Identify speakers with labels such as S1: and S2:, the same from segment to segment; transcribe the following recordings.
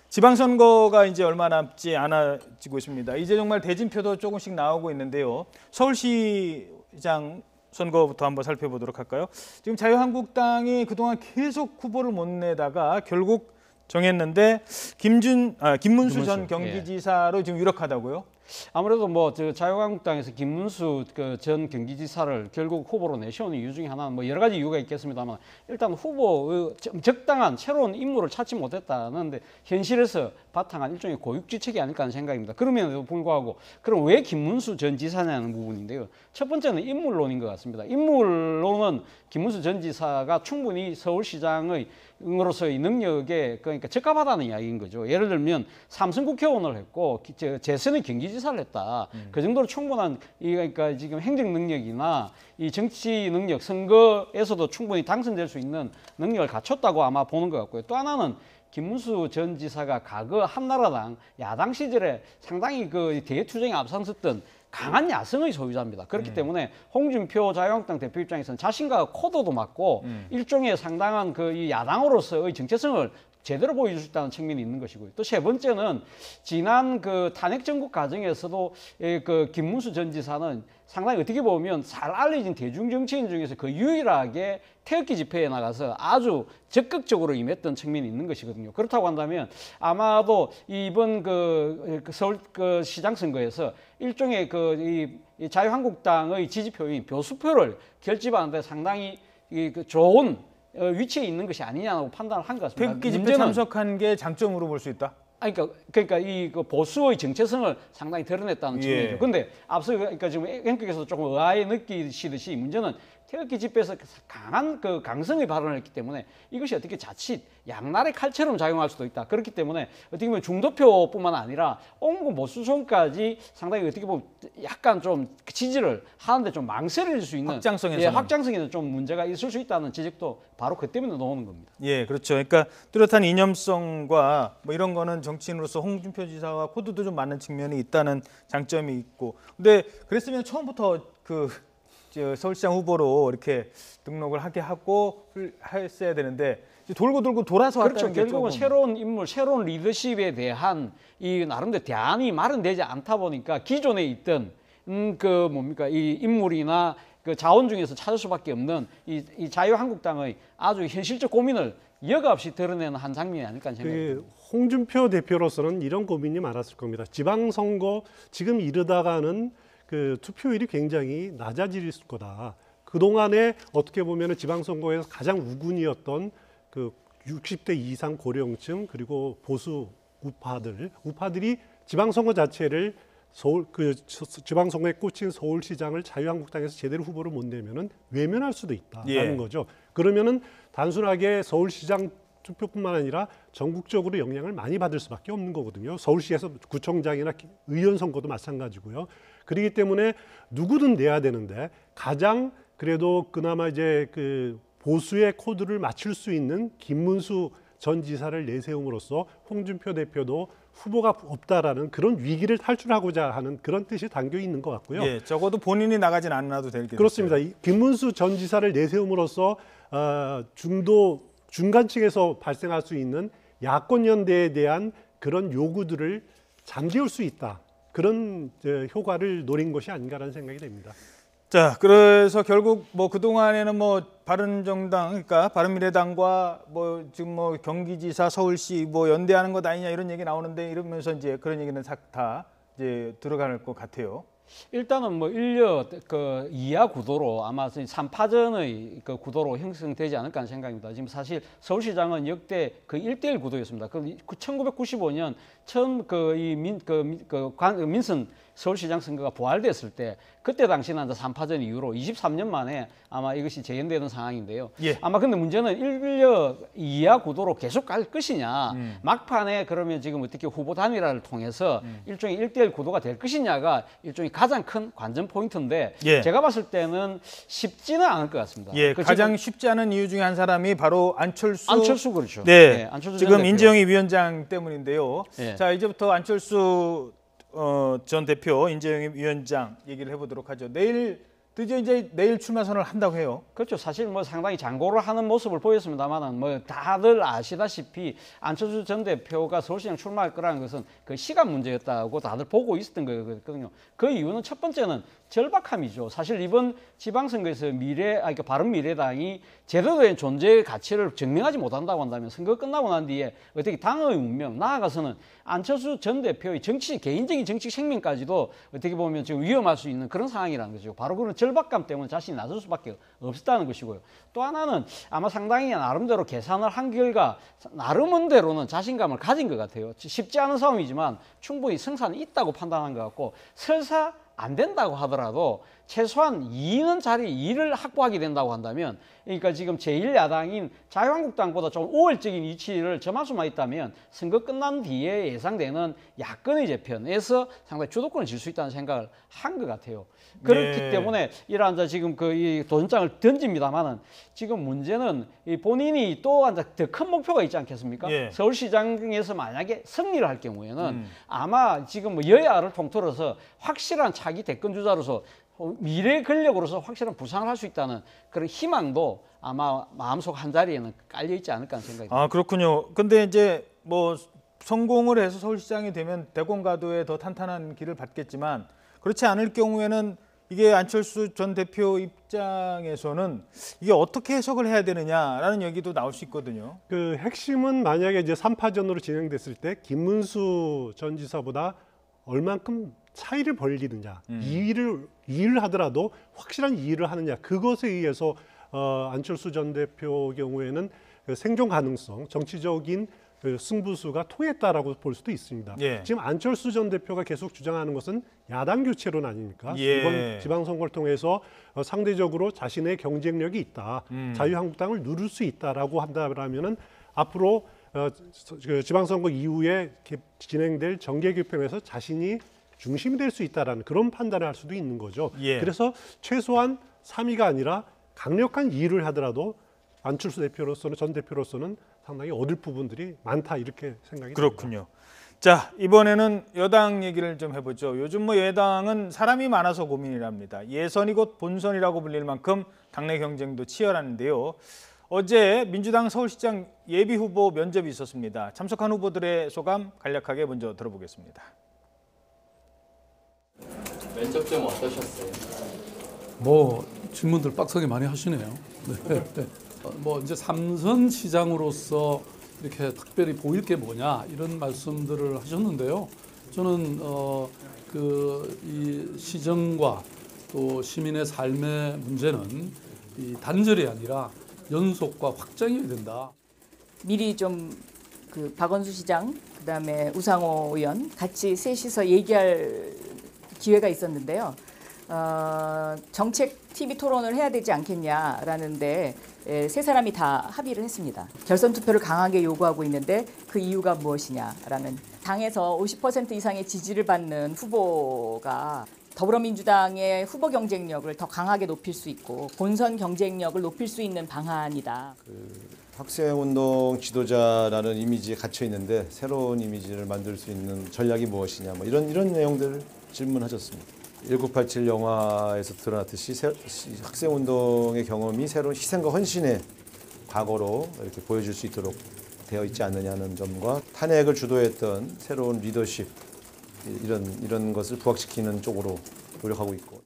S1: 지방선거가 이제 얼마 남지 않아지고 있습니다. 이제 정말 대진표도 조금씩 나오고 있는데요. 서울시장 선거부터 한번 살펴보도록 할까요? 지금 자유한국당이 그동안 계속 후보를 못 내다가 결국 정했는데 김문수 전 경기지사로 지금 유력하다고요?
S2: 아무래도 뭐 자유한국당에서 김문수 전 경기지사를 결국 후보로 내세우는 이유 중에 하나는 뭐 여러 가지 이유가 있겠습니다만 일단 후보 적당한 새로운 인물을 찾지 못했다는데 현실에서 바탕한 일종의 고육지책이 아닐까 하는 생각입니다. 그럼에도 불구하고 그럼 왜 김문수 전 지사냐는 부분인데요. 첫 번째는 인물론인 것 같습니다. 인물론은 김문수 전 지사가 충분히 서울시장의 으로서의 능력에 그러니까 적합하다는 이야기인 거죠. 예를 들면 삼선 국회의원을 했고 재선의 경기지사를 했다. 그 정도로 충분한 그러니까 지금 행정 능력이나 이 정치 능력, 선거에서도 충분히 당선될 수 있는 능력을 갖췄다고 아마 보는 것 같고요. 또 하나는 김문수 전 지사가 과거 한나라당 야당 시절에 상당히 그 대투쟁에 앞장섰던 강한 야성의 소유자입니다. 그렇기 때문에 홍준표 자유한국당 대표 입장에서는 자신과 코드도 맞고 일종의 상당한 그 이 야당으로서의 정체성을 제대로 보여줄 수 있다는 측면이 있는 것이고요. 또 세 번째는 지난 그 탄핵 정국 과정에서도 그 김문수 전 지사는 상당히 어떻게 보면 잘 알려진 대중 정치인 중에서 그 유일하게 태극기 집회에 나가서 아주 적극적으로 임했던 측면이 있는 것이거든요. 그렇다고 한다면 아마도 이번 그 서울 그 시장 선거에서 일종의 이 자유한국당의 지지표인 교수표를 결집하는데 상당히 그 좋은 위치에 있는 것이 아니냐고 판단을 한 것 같습니다.
S1: 태극기 집회 참석한 게 장점으로 볼 수 있다?
S2: 그러니까 이 보수의 정체성을 상당히 드러냈다는 측면이죠. 그런데 앞서 그러니까 지금 앵커께서 조금 의아해 느끼시듯이 문제는 태극기 집회에서 강한 그 강성의 발언을 했기 때문에 이것이 어떻게 자칫 양날의 칼처럼 작용할 수도 있다. 그렇기 때문에 어떻게 보면 중도표뿐만 아니라 온갖 보수층까지 상당히 어떻게 보면 약간 좀 지지를 하는데 좀 망설일 수 있는 확장성에는 좀 문제가 있을 수 있다는 지적도 바로 그 때문에 나오는 겁니다.
S1: 예, 그렇죠. 그러니까 뚜렷한 이념성과 뭐 이런 거는 정치인으로서 홍준표 지사와 코드도 좀 맞는 측면이 있다는 장점이 있고. 근데 그랬으면 처음부터 서울시장 후보로 이렇게 등록을 하게 하고 했어야 되는데 돌고 돌고 돌아서
S2: 그렇죠.
S1: 왔다는 게
S2: 결국은 새로운 인물, 새로운 리더십에 대한 이 나름대로 대안이 마련되지 않다 보니까 기존에 있던 이 인물이나 그 자원 중에서 찾을 수밖에 없는 이 자유한국당의 아주 현실적 고민을 여과 없이 드러내는 한 장면이 아닐까 생각합니다.
S3: 홍준표 대표로서는 이런 고민이 많았을 겁니다. 지방선거 지금 이르다가는 그 투표율이 굉장히 낮아질 거다. 그동안에 어떻게 보면 지방선거에서 가장 우군이었던 그 60대 이상 고령층 그리고 보수 우파들이 지방선거 자체를 지방선거에 꽂힌 서울시장을 자유한국당에서 제대로 후보를 못 내면은 외면할 수도 있다라는 거죠. 그러면은 단순하게 서울시장 투표뿐만 아니라 전국적으로 영향을 많이 받을 수밖에 없는 거거든요. 서울시에서 구청장이나 의원 선거도 마찬가지고요. 그렇기 때문에 누구든 내야 되는데 가장 그래도 그나마 이제 그 보수의 코드를 맞출 수 있는 김문수 전 지사를 내세움으로써 홍준표 대표도 후보가 없다라는 그런 위기를 탈출하고자 하는 그런 뜻이 담겨 있는 것 같고요.
S1: 예, 적어도 본인이 나가진 않아도 될 게
S3: 그렇습니다. 김문수 전 지사를 내세움으로써 중간층에서 발생할 수 있는 야권 연대에 대한 그런 요구들을 잠재울 수 있다. 그런 효과를 노린 것이 아닌가라는 생각이 됩니다.
S1: 자, 그래서 결국 뭐 그동안에는 뭐 바른정당, 그러니까 바른미래당과 뭐 지금 뭐 경기지사, 서울시 뭐 연대하는 것 아니냐 이런 얘기 나오는데 이러면서 이제 그런 얘기는 다 이제 들어갈 것 같아요.
S2: 일단은 뭐 그 이하 구도로 아마 3파전의 그 구도로 형성되지 않을까 하는 생각입니다. 지금 사실 서울시장은 역대 그 1대1 구도였습니다. 그 1995년 처음 민선 서울시장 선거가 부활됐을 때 그때 당시는 3파전 이후로 23년 만에 아마 이것이 재현되는 상황인데요. 아마 근데 문제는 1력 이하 구도로 계속 갈 것이냐 막판에 그러면 지금 어떻게 후보 단일화를 통해서 일종의 1대1 구도가 될 것이냐가 일종의 가장 큰 관전 포인트인데 제가 봤을 때는 쉽지는 않을 것 같습니다.
S1: 가장 쉽지 않은 이유 중에 한 사람이 바로 안철수
S2: 그렇죠.
S1: 안철수 지금 인재영입 위원장 때문인데요. 자, 이제부터 안철수 전 대표 인재영입 위원장 얘기를 해보도록 하죠. 내일 드디어 이제 내일 출마 선언을 한다고 해요.
S2: 그렇죠. 사실 뭐 상당히 장고를 하는 모습을 보였습니다만은 뭐 다들 아시다시피 안철수 전 대표가 서울시장 출마할 거라는 것은 그 시간 문제였다고 다들 보고 있었던 거거든요. 그 이유는 첫 번째는 절박함이죠. 사실 이번 지방선거에서 그러니까 바른미래당이 제대로 된 존재의 가치를 증명하지 못한다고 한다면 선거 끝나고 난 뒤에 어떻게 당의 운명, 나아가서는 안철수 전 대표의 개인적인 정치 생명까지도 어떻게 보면 지금 위험할 수 있는 그런 상황이라는 거죠. 바로 그런 절박감 때문에 자신이 나설 수밖에 없었다는 것이고요. 또 하나는 아마 상당히 나름대로 계산을 한 결과 나름대로는 자신감을 가진 것 같아요. 쉽지 않은 싸움이지만 충분히 승산이 있다고 판단한 것 같고 설사 안 된다고 하더라도 최소한 2를 확보하게 된다고 한다면 그러니까 지금 제1야당인 자유한국당보다 좀 우월적인 위치를 점할 수만 있다면 선거 끝난 뒤에 예상되는 야권의 재편에서 상당히 주도권을 질 수 있다는 생각을 한 것 같아요. 그렇기
S1: 네.
S2: 때문에 이러한 지금 이 도전장을 던집니다만은 지금 문제는 이 본인이 또 더 큰 목표가 있지 않겠습니까?
S1: 예.
S2: 서울시장에서 만약에 승리를 할 경우에는 아마 지금 뭐 여야를 통틀어서 확실한 차기 대권 주자로서 미래 권력으로서 확실한 부상을 할 수 있다는 그런 희망도 아마 마음속 한 자리에는 깔려 있지 않을까 하는 생각이 듭니다.
S1: 아, 그렇군요. 근데 이제 뭐 성공을 해서 서울시장이 되면 대권가도에 더 탄탄한 길을 받겠지만 그렇지 않을 경우에는 이게 안철수 전 대표 입장에서는 이게 어떻게 해석을 해야 되느냐라는 얘기도 나올 수 있거든요.
S3: 그 핵심은 만약에 이제 3파전으로 진행됐을 때 김문수 전 지사보다 얼만큼 차이를 벌리느냐, 2위를 하더라도 확실한 2위를 하느냐, 그것에 의해서 안철수 전 대표 경우에는 그 생존 가능성, 정치적인 그 승부수가 통했다라고 볼 수도 있습니다.
S1: 예.
S3: 지금 안철수 전 대표가 계속 주장하는 것은 야당 교체론 아닙니까?
S1: 예.
S3: 이번 지방선거를 통해서 상대적으로 자신의 경쟁력이 있다, 자유한국당을 누를 수 있다라고 한다면은 앞으로 그 지방선거 이후에 진행될 정계 개편에서 자신이 중심이 될 수 있다라는 그런 판단을 할 수도 있는 거죠.
S1: 예.
S3: 그래서 최소한 3위가 아니라 강력한 2위를 하더라도 안철수 대표로서는 전 대표로서는 상당히 얻을 부분들이 많다 이렇게 생각이
S1: 그렇군요. 자, 이번에는 여당 얘기를 좀 해보죠. 요즘 뭐 여당은 사람이 많아서 고민이랍니다. 예선이 곧 본선이라고 불릴 만큼 당내 경쟁도 치열한데요. 어제 민주당 서울시장 예비 후보 면접이 있었습니다. 참석한 후보들의 소감 간략하게 먼저 들어보겠습니다.
S4: 면접 좀 어떠셨어요?
S5: 뭐 질문들 빡세게 많이 하시네요. 네. 뭐 이제 삼선 시장으로서 이렇게 특별히 보일 게 뭐냐 이런 말씀들을 하셨는데요. 저는 이 시정과 또 시민의 삶의 문제는 이 단절이 아니라 연속과 확장이 된다.
S6: 미리 좀 그 박원순 시장 그다음에 우상호 의원 같이 셋이서 얘기할 기회가 있었는데요. 정책 TV 토론을 해야 되지 않겠냐라는데 세 사람이 다 합의를 했습니다. 결선 투표를 강하게 요구하고 있는데 그 이유가 무엇이냐라는 당에서 50% 이상의 지지를 받는 후보가 더불어민주당의 후보 경쟁력을 더 강하게 높일 수 있고 본선 경쟁력을 높일 수 있는 방안이다.
S7: 학생운동 지도자라는 이미지에 갇혀 있는데 새로운 이미지를 만들 수 있는 전략이 무엇이냐 뭐 이런 내용들을 질문하셨습니다. 1987 영화에서 드러났듯이 학생운동의 경험이 새로운 희생과 헌신의 과거로 이렇게 보여줄 수 있도록 되어 있지 않느냐는 점과 탄핵을 주도했던 새로운 리더십 이런 것을 부각시키는 쪽으로 노력하고 있고.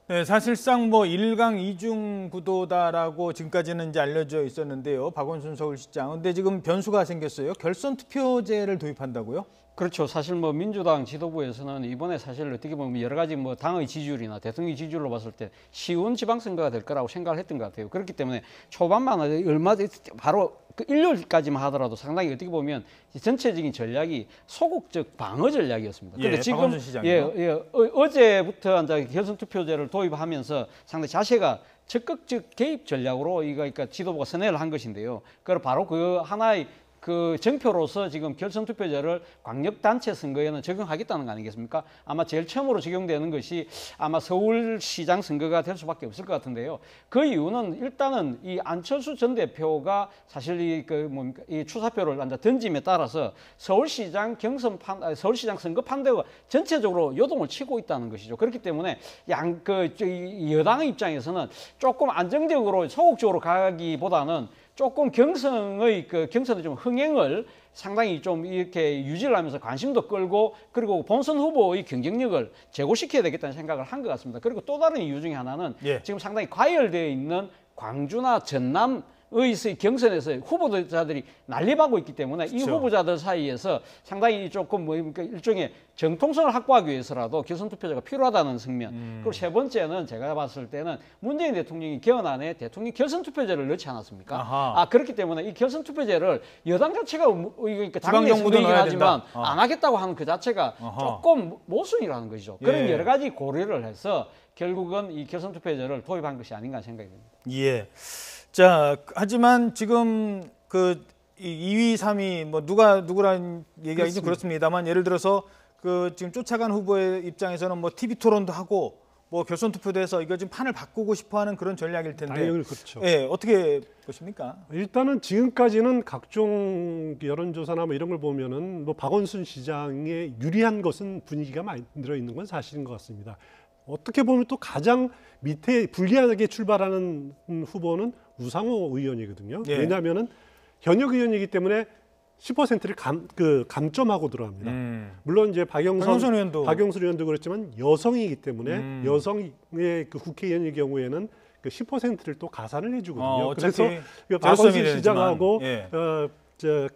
S1: 네, 사실상 뭐 1강 2중 구도다라고 지금까지는 이제 알려져 있었는데요. 박원순 서울시장. 근데 지금 변수가 생겼어요. 결선 투표제를 도입한다고요?
S2: 그렇죠. 사실 뭐 민주당 지도부에서는 이번에 사실 어떻게 보면 여러 가지 뭐 당의 지지율이나 대통령 지지율로 봤을 때 쉬운 지방선거가 될 거라고 생각을 했던 것 같아요. 그렇기 때문에 초반만 바로 그 일요일까지만 하더라도 상당히 어떻게 보면 전체적인 전략이 소극적 방어 전략이었습니다.
S1: 예,
S2: 그런데 지금
S1: 박원순 시장이요?
S2: 어제부터 이제 결선 투표제를 도입하면서 상당히 자세가 적극적 개입 전략으로 그러니까 지도부가 선회를 한 것인데요. 그걸 바로 그 하나의 그 정표로서 지금 결선 투표제를 광역 단체 선거에는 적용하겠다는 거 아니겠습니까? 아마 제일 처음으로 적용되는 것이 아마 서울시장 선거가 될 수밖에 없을 것 같은데요. 그 이유는 일단은 이 안철수 전 대표가 사실 이 추사표를 던짐에 따라서 서울시장 서울시장 선거 판도가 전체적으로 요동을 치고 있다는 것이죠. 그렇기 때문에 여당 입장에서는 조금 안정적으로 소극적으로 가기보다는 조금 경선의 좀 흥행을 상당히 좀 이렇게 유지를 하면서 관심도 끌고 그리고 본선 후보의 경쟁력을 제고시켜야 되겠다는 생각을 한 것 같습니다. 그리고 또 다른 이유 중에 하나는 지금 상당히 과열되어 있는 광주나 전남 의 경선에서 후보자들이 난립하고 있기 때문에 이 후보자들 사이에서 상당히 조금 일종의 정통성을 확보하기 위해서라도 결선 투표제가 필요하다는 측면. 그리고 세 번째는 제가 봤을 때는 문재인 대통령이 개헌안에 대통령 결선 투표제를 넣지 않았습니까? 그렇기 때문에 이 결선 투표제를 여당 자체가 당내 선거이긴 하지만 안 하겠다고 하는 그 자체가 조금 모순이라는 것이죠. 그런 여러 가지 고려를 해서 결국은 이 결선 투표제를 도입한 것이 아닌가 생각이 듭니다.
S1: 예. 자, 하지만 지금 그 2위, 3위 뭐 누구라는 얘기가 좀 그렇습니다만 예를 들어서 그 지금 쫓아간 후보의 입장에서는 뭐 TV 토론도 하고 뭐 결선 투표도 해서 이거 지금 판을 바꾸고 싶어하는 그런 전략일 텐데.
S3: 당연히 그렇죠.
S1: 예, 어떻게 보십니까?
S3: 일단은 지금까지는 각종 여론조사나 뭐 이런 걸 보면은 뭐 박원순 시장에 유리한 것은 분위기가 만들어 있는 건 사실인 것 같습니다. 어떻게 보면 또 가장 밑에 불리하게 출발하는 후보는 우상호 의원이거든요.
S1: 예.
S3: 왜냐하면은 현역 의원이기 때문에 10%를 감점하고 들어갑니다. 물론 이제 박영선 의원도 그렇지만 여성이기 때문에 여성의 그 국회의원의 경우에는 그 10%를 또 가산을 해주거든요. 그래서 박원순 시장하고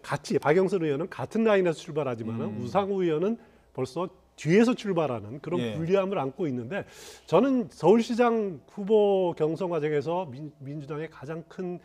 S3: 같이 박영선 의원은 같은 라인에서 출발하지만 우상호 의원은 벌써 뒤에서 출발하는 그런 불리함을 안고 있는데 저는 서울시장 후보 경선 과정에서 민주당의 가장 큰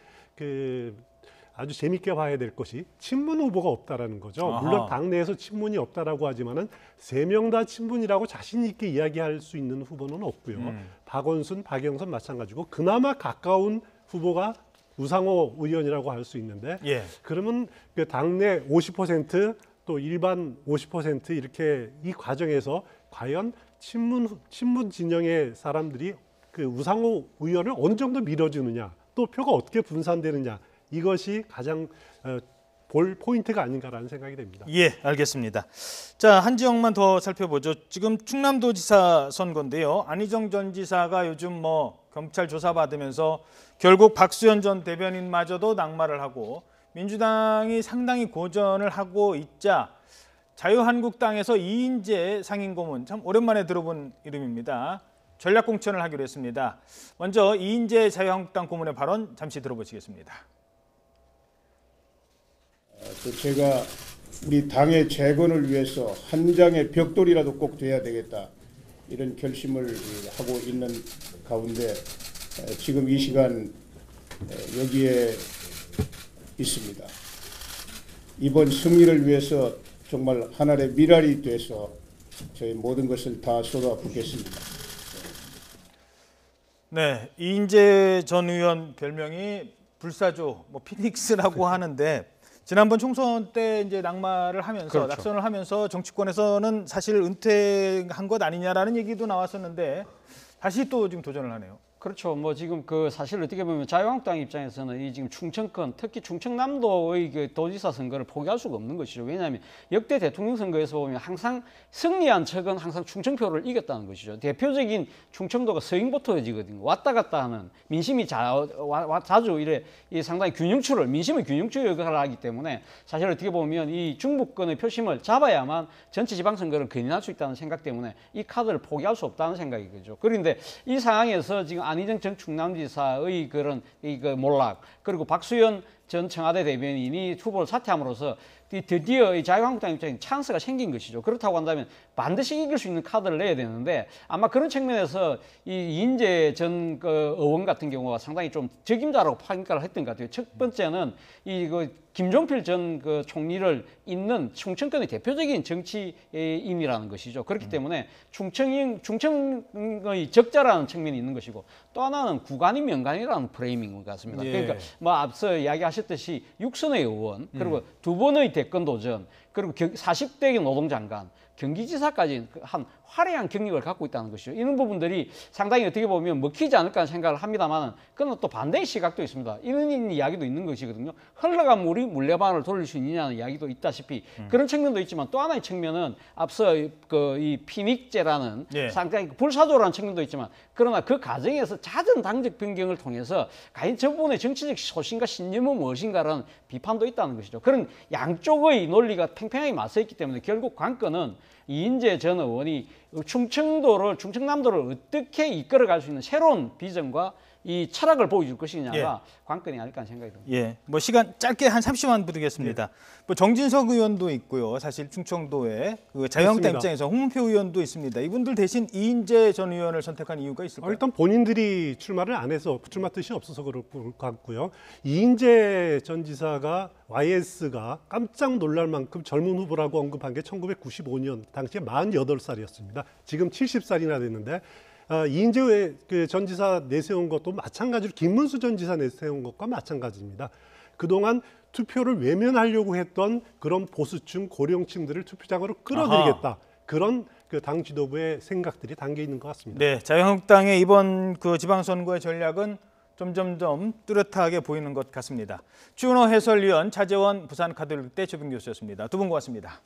S3: 아주 재밌게 봐야 될 것이 친문 후보가 없다라는 거죠. 물론 당내에서 친문이 없다라고 하지만은 3명 다 친문이라고 자신 있게 이야기할 수 있는 후보는 없고요. 박원순, 박영선 마찬가지고 그나마 가까운 후보가 우상호 의원이라고 할 수 있는데 그러면 그 당내 50% 또 일반 50% 이렇게 이 과정에서 과연 친문 진영의 사람들이 그 우상호 의원을 어느 정도 밀어주느냐, 또 표가 어떻게 분산되느냐, 이것이 가장 볼 포인트가 아닌가라는 생각이 됩니다.
S1: 예, 알겠습니다. 자, 한 지역만 더 살펴보죠. 지금 충남도지사 선거인데요. 안희정 전 지사가 요즘 뭐 검찰 조사받으면서 결국 박수현 전 대변인마저도 낙마를 하고 민주당이 상당히 고전을 하고 있자 자유한국당에서 이인재 상임고문, 참 오랜만에 들어본 이름입니다. 전략 공천을 하기로 했습니다. 먼저 이인재 자유한국당 고문의 발언 잠시 들어보시겠습니다.
S8: 제가 우리 당의 재건을 위해서 한 장의 벽돌이라도 꼭 돼야 되겠다, 이런 결심을 하고 있는 가운데 지금 이 시간 여기에 있습니다. 이번 승리를 위해서 정말 하늘의 미랄이 돼서 저희 모든 것을 다 쏟아붓겠습니다.
S1: 네, 이인재 전 의원 별명이 불사조, 뭐 피닉스라고 하는데 지난번 총선 때 이제 낙마를 하면서 낙선을 하면서 정치권에서는 사실 은퇴한 것 아니냐라는 얘기도 나왔었는데 다시 또 지금 도전을 하네요.
S2: 그렇죠. 뭐 지금 사실 어떻게 보면 자유한국당 입장에서는 이 지금 충청권, 특히 충청남도의 도지사 선거를 포기할 수가 없는 것이죠. 왜냐하면 역대 대통령 선거에서 보면 항상 승리한 척은 항상 충청표를 이겼다는 것이죠. 대표적인 충청도가 서행보터지거든요. 왔다 갔다 하는 민심이 자주 이 상당히 민심의 균형추 역할을 하기 때문에 사실 어떻게 보면 이 중부권의 표심을 잡아야만 전체 지방선거를 견인할 수 있다는 생각 때문에 이 카드를 포기할 수 없다는 생각이죠. 그런데 이 상황에서 지금 안희정 전 충남지사의 그런 몰락, 그리고 박수현 전 청와대 대변인이 후보를 사퇴함으로써 드디어 이 자유한국당 입장에 찬스가 생긴 것이죠. 그렇다고 한다면 반드시 이길 수 있는 카드를 내야 되는데 아마 그런 측면에서 이 이인재 전 의원 같은 경우가 상당히 좀 적임자라고 평가를 했던 것 같아요. 첫 번째는 김종필 전 그 총리를 잇는 충청권의 대표적인 정치인이라는 것이죠. 그렇기 때문에 충청의 적자라는 측면이 있는 것이고 또 하나는 국간이 명간이라는 프레이밍인 것 같습니다.
S1: 예.
S2: 그러니까 뭐 앞서 이야기하셨듯이 6선의 의원 그리고 2번의 대권 도전 그리고 40대 노동장관 경기지사까지 한 화려한 경력을 갖고 있다는 것이죠. 이런 부분들이 상당히 어떻게 보면 먹히지 않을까 하는 생각을 합니다만 그러나 또 반대의 시각도 있습니다. 이런 이야기도 있는 것이거든요. 흘러간 물이 물레방아를 돌릴 수 있느냐는 이야기도 있다시피 그런 측면도 있지만 또 하나의 측면은 앞서 이 피닉제라는
S1: 예.
S2: 상당히 불사조라는 측면도 있지만 그러나 그 과정에서 잦은 당적 변경을 통해서 과연 저 부분의 정치적 소신과 신념은 무엇인가라는 비판도 있다는 것이죠. 그런 양쪽의 논리가 팽팽하게 맞서 있기 때문에 결국 관건은 이인재 전 의원이 충청남도를 어떻게 이끌어갈 수 있는 새로운 비전과 이 철학을 보여줄 것이냐가
S1: 예.
S2: 관건이 아닐까 하는 생각이 듭니다.
S1: 예, 뭐 시간 짧게 한 30만 부르겠습니다. 뭐 정진석 의원도 있고요. 사실 충청도에 그 자유한국당
S3: 그렇습니다.
S1: 입장에서 홍문표 의원도 있습니다. 이분들 대신 이인재 전 의원을 선택한 이유가 있을까요?
S3: 일단 본인들이 출마를 안 해서 출마 뜻이 없어서 그럴 것 같고요. 이인재 전 지사가 YS가 깜짝 놀랄 만큼 젊은 후보라고 언급한 게 1995년 당시에 48살이었습니다. 지금 70살이나 됐는데 이인재 전 지사 내세운 것도 마찬가지로 김문수 전 지사 내세운 것과 마찬가지입니다. 그동안 투표를 외면하려고 했던 그런 보수층, 고령층들을 투표장으로 끌어들이겠다. 그런 그 당 지도부의 생각들이 담겨 있는 것 같습니다.
S1: 네, 자유한국당의 이번 그 지방선거의 전략은 점점점 뚜렷하게 보이는 것 같습니다. 추은호 해설위원, 차재원 부산카톨릭대 주빙 교수였습니다. 두 분 고맙습니다.